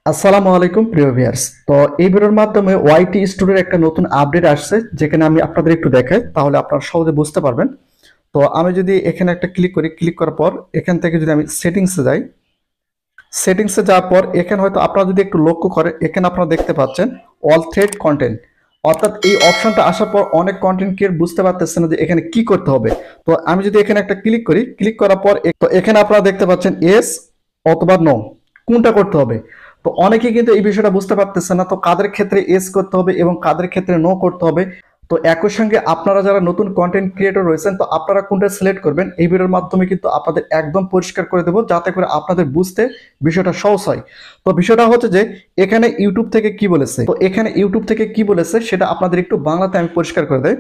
আসসালামু আলাইকুম প্রিয় ভিউয়ার্স। তো এই ভিডিওর মাধ্যমে ওয়াইটি স্টুডিওর একটা নতুন আপডেট আসছে, যেখানে আমি আপনাদের একটু দেখাই, তাহলে আপনারা সহজে বুঝতে পারবেন। তো আমি যদি এখানে একটা ক্লিক করি, ক্লিক করার পর এখান থেকে যদি আমি সেটিংসে যাই, সেটিংসে যাওয়ার পর এখানে হয়তো আপনারা যদি একটু লক্ষ্য করেন, এখানে আপনারা দেখতে পাচ্ছেন অল থ্রেড কন্টেন্ট। অর্থাৎ এই অপশনটা আসার পর অনেক কন্টেন্ট ক্রিয়েটর বুঝতে পারতেছে না যে এখানে কি করতে হবে। তো আমি যদি এখানে একটা ক্লিক করি, ক্লিক করার পর তো এখানে আপনারা দেখতে পাচ্ছেন এস অথবা নো, কোনটা করতে হবে। তো অনেকেই কিন্তু এই বিষয়টা বুঝতে পারতেছে না, তো কাদের ক্ষেত্রে এস করতে হবে এবং কাদের ক্ষেত্রে নো করতে হবে। তো একই সঙ্গে আপনারা যারা নতুন কন্টেন্ট ক্রিয়েটর রয়েছেন, তো আপনারা কোনটা সিলেক্ট করবেন এই ভিডিওর মাধ্যমে কিন্তু আপনাদের একদম পরিষ্কার করে দেবো, যাতে করে আপনাদের বুঝতে বিষয়টা সহজ হয়। তো বিষয়টা হচ্ছে যে এখানে ইউটিউব থেকে কি বলেছে, তো এখানে ইউটিউব থেকে কি বলেছে সেটা আপনাদের একটু বাংলাতে আমি পরিষ্কার করে দেই।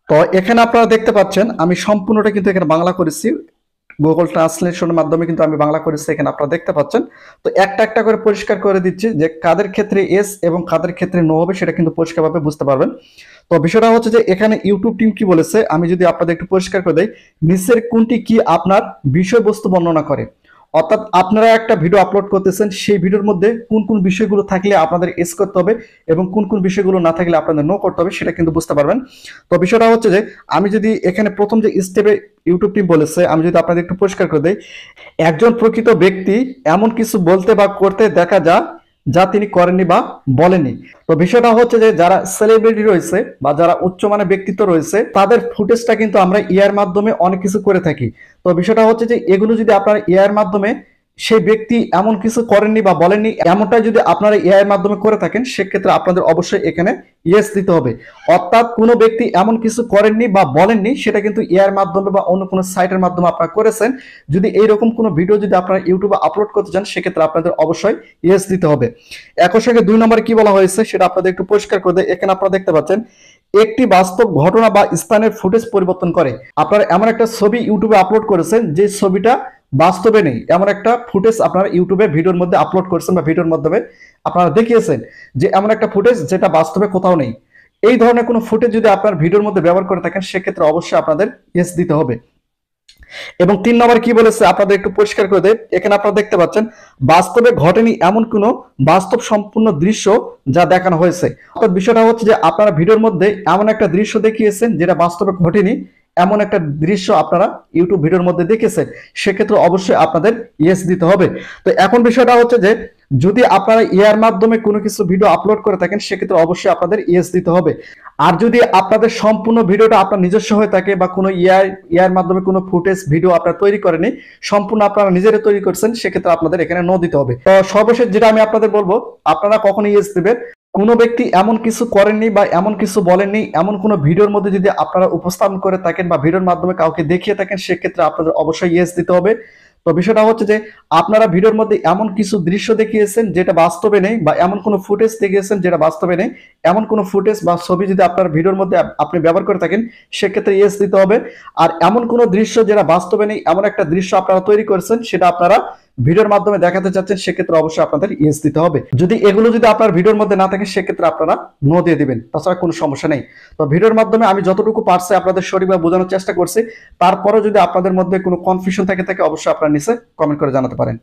তো এখানে আপনারা দেখতে পাচ্ছেন আমি সম্পূর্ণটা কিন্তু এখানে বাংলা করেছি, গুগল ট্রান্সলেশনের মাধ্যমে কিন্তু আমি বাংলা করেছি, এখানে আপনারা দেখতে পাচ্ছেন। তো একটা একটা করে পরিষ্কার করে দিচ্ছি যে কাদের ক্ষেত্রে এস এবং কাদের ক্ষেত্রে নো হবে, সেটা কিন্তু পরিষ্কারভাবে বুঝতে পারবেন। তো বিষয়টা হচ্ছে যে এখানে ইউটিউব টিম কি বলেছে, আমি যদি আপনাদের একটু পরিষ্কার করে দেই, নিচের কোনটি কি আপনার বিষয়বস্তু বর্ণনা করে। অর্থাৎ আপনারা একটা ভিডিও আপলোড করতেছেন, সেই ভিডিওর মধ্যে কোন কোন বিষয়গুলো থাকলে আপনাদের এস করতে হবে এবং কোন কোন বিষয়গুলো না থাকলে আপনাদের নো করতে হবে, সেটা কিন্তু বুঝতে পারবেন। তো বিষয়টা হচ্ছে যে আমি যদি এখানে প্রথম যে স্টেপে ইউটিউব টিম বলেছে, আমি যদি আপনাদের একটু পরিষ্কার করে দেই, একজন প্রকৃত ব্যক্তি এমন কিছু বলতে বা করতে দেখা যায় যা তিনি করেননি বা বলেননি। তো বিষয়টা হচ্ছে যে যারা সেলিব্রিটি রয়েছে বা যারা উচ্চমানের ব্যক্তিত্ব রয়েছে, তাদের ফুটেজটা কিন্তু আমরা ইয়ার মাধ্যমে অনেক কিছু করে থাকি। তো বিষয়টা হচ্ছে যে এগুলো যদি আপনারা ইয়ার মাধ্যমে, সেই ব্যক্তি এমন কিছু করেননি বা বলেননি এমনটাই যদি আপনারা এআই এর মাধ্যমে করে থাকেন, সেক্ষেত্রে আপনাদের অবশ্যই এখানে ইয়েস দিতে হবে। অর্থাৎ কোনো ব্যক্তি এমন কিছু করেননি বা বলেননি, সেটা কিন্তু এআই এর মাধ্যমে বা অন্য কোনো সাইটের মাধ্যমে আপনারা করেছেন। যদি এইরকম কোনো ভিডিও যদি আপনারা ইউটিউবে আপলোড করতে চান, সেক্ষেত্রে আপনাদের অবশ্যই ইয়েস দিতে হবে। একই সঙ্গে 2 নম্বরে কি বলা হয়েছে সেটা আপনাদের একটু পরিষ্কার করে দেয়। এখানে আপনারা দেখতে পাচ্ছেন একটি বাস্তব ঘটনা বা স্থানের ফুটেজ পরিবর্তন করে। আপনারা এমন একটা ছবি ইউটিউবে আপলোড করেছেন যে ছবিটা বাস্তবে নেই, এমন একটা ফুটেজ আপনারা ইউটিউবে ভিডিওর মধ্যে আপলোড করেছেন বা ভিডিওর মাধ্যমে আপনারা দেখিয়েছেন যে এমন একটা ফুটেজ যেটা বাস্তবে কোথাও নেই। এই ধরনের কোনো ফুটেজ যদি আপনার ভিডিওর মধ্যে ব্যবহার করে থাকেন, সেক্ষেত্রে অবশ্যই আপনাদের ইয়েস দিতে হবে। এবং 3 নম্বর কি বলেছে আপনাদের একটু পরিষ্কার করে দেয়। এখানে আপনারা দেখতে পাচ্ছেন বাস্তবে ঘটেনি এমন কোনো বাস্তব সম্পূর্ণ দৃশ্য যা দেখানো হয়েছে। অর্থাৎ বিষয়টা হচ্ছে যে আপনারা ভিডিওর মধ্যে এমন একটা দৃশ্য দেখিয়েছেন যেটা বাস্তবে ঘটেনি, এমন একটা দৃশ্য আপনারা ইউটিউব ভিডিওর মধ্যে দেখেছেন, সেক্ষেত্রে অবশ্যই আপনাদের ইয়েস দিতে হবে। তো এখন বিষয়টা হচ্ছে যে যদি আপনারা ইয়ার মাধ্যমে কোনো কিছু ভিডিও আপলোড করে থাকেন, সেক্ষেত্রে অবশ্যই আপনাদের ইয়েস দিতে হবে। আর যদি আপনাদের সম্পূর্ণ ভিডিওটা আপনার নিজস্ব হয়ে থাকে বা কোনো ইয়ার মাধ্যমে কোনো ফুটেজ ভিডিও আপনারা তৈরি করেনি, সম্পূর্ণ আপনারা নিজেরা তৈরি করছেন, সেক্ষেত্রে আপনাদের এখানে নো দিতে হবে। তো সর্বশেষ যেটা আমি আপনাদের বলবো, আপনারা কখনো ইয়েস দিবেন, কোনো ব্যক্তি এমন কিছু করেননি বা এমন কিছু বলেননি এমন কোনো ভিডিওর মধ্যে যদি আপনারা উপস্থাপন করে থাকেন বা ভিডিওর মাধ্যমে কাউকে দেখিয়ে থাকেন, সেক্ষেত্রে আপনাদের অবশ্যই ইয়েস দিতে হবে। তো বিষয়টা হচ্ছে যে আপনারা ভিডিওর মধ্যে এমন কিছু দৃশ্য দেখিয়েছেন যেটা বাস্তবে নেই, বা এমন কোনো ফুটেজ দেখিয়েছেন যেটা বাস্তবে নেই, এমন কোনো ফুটেজ বা ছবি যদি আপনার ভিডিওর মধ্যে আপনি ব্যবহার করে থাকেন, সেক্ষেত্রে ইয়েস দিতে হবে। আর এমন কোনো দৃশ্য যেটা বাস্তবে নেই, এমন একটা দৃশ্য আপনারা তৈরি করেছেন, সেটা আপনারা ভিডিওর মাধ্যমে দেখাতে চাচ্ছেন, সেক্ষেত্রে অবশ্যই আপনাদের ইয়েস দিতে হবে। যদি এগুলো যদি আপনার ভিডিওর মধ্যে না থাকে, সেক্ষেত্রে আপনারা নো দিয়ে দিবেন, তাছাড়া কোনো সমস্যা নেই। তো ভিডিওর মাধ্যমে আমি যতটুকু পারছি আপনাদের সঠিকভাবে বোঝানোর চেষ্টা করছি। তারপরে যদি আপনাদের মধ্যে কোনো কনফিউশন থাকে অবশ্যই আপনারা নিচে কমেন্ট করে জানাতে পারেন।